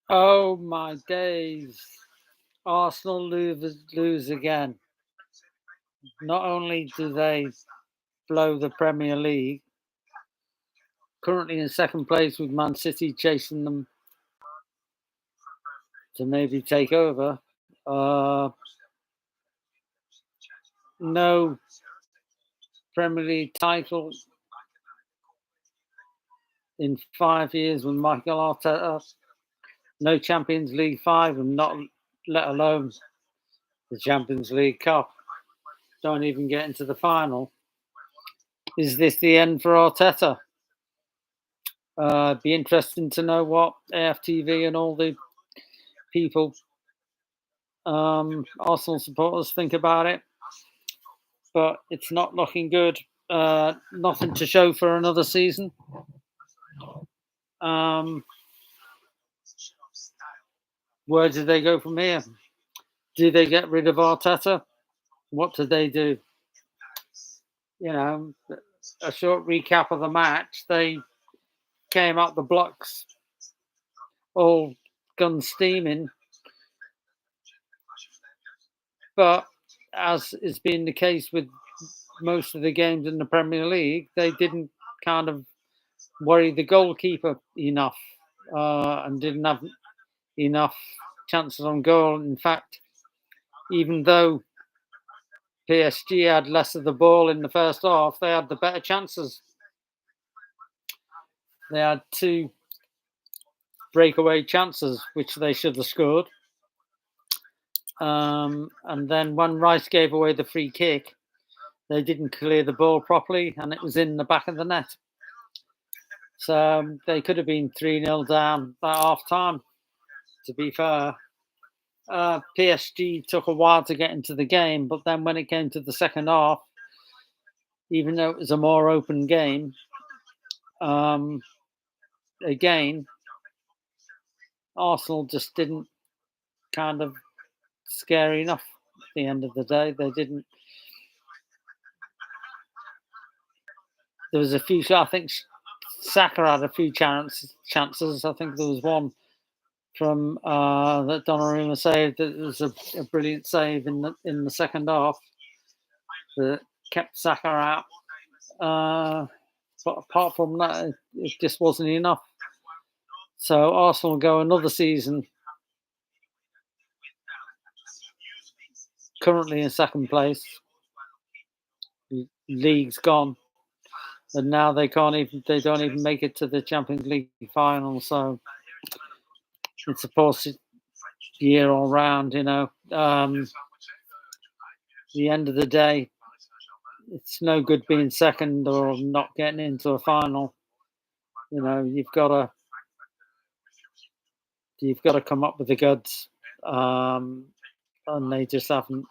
Oh my days. Arsenal lose again. Not only do they blow the Premier League, currently in second place with Man City chasing them to maybe take over. Uh, no Premier League title in 5 years with Michael Arteta. No Champions League 5, and not let alone the Champions League Cup. Don't even get into the final. Is this the end for Arteta? Be interesting to know what AFTV and all the people, Arsenal supporters, think about it. But it's not looking good. Nothing to show for another season. Where do they go from here? Do they get rid of Arteta? What do they do? You know, a short recap of the match. They came out the blocks all guns steaming. But as has been the case with most of the games in the Premier League, they didn't kind of worry the goalkeeper enough and didn't have enough chances on goal. In fact, even though PSG had less of the ball in the first half, they had the better chances. They had 2 breakaway chances, which they should have scored. And then when Rice gave away the free kick, they didn't clear the ball properly, and it was in the back of the net. So they could have been 3-0 down at half time, to be fair. PSG took a while to get into the game, but then when it came to the second half, even though it was a more open game, again, Arsenal just didn't kind of scare enough at the end of the day. They didn't. There was a few, I think Saka had a few chances. I think there was one from that Donnarumma saved. That was a brilliant save in the second half that kept Saka out. But apart from that, it just wasn't enough. So Arsenal go another season currently in second place. League's gone, and now they don't even make it to the Champions League final. So it's a poor year all round, you know. The end of the day, it's no good being second or not getting into a final. You know, you've got to come up with the goods, and they just haven't.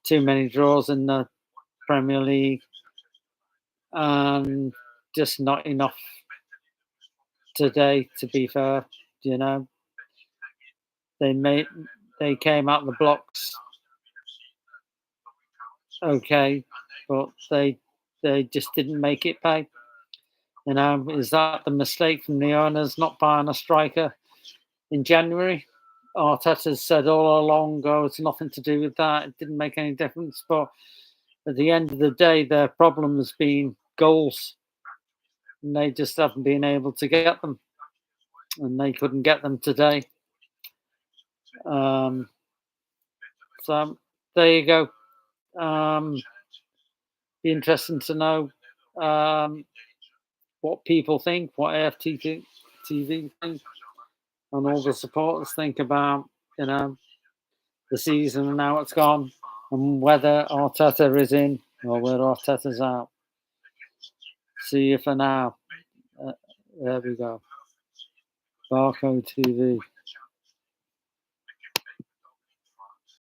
Too many draws in the Premier League, and just not enough today. To be fair, you know, they came out the blocks okay, but they just didn't make it pay. You know, is that the mistake from the owners not buying a striker in January? Arteta's said all along, "Oh, it's nothing to do with that. It didn't make any difference." But at the end of the day, their problem has been goals, and they just haven't been able to get them, and they couldn't get them today. So there you go. Be interesting to know what people think, what AFTV think, and all the supporters think about, you know, the season and how it's gone, and whether Arteta is in or whether Arteta's out. See you for now. There we go. Barco TV.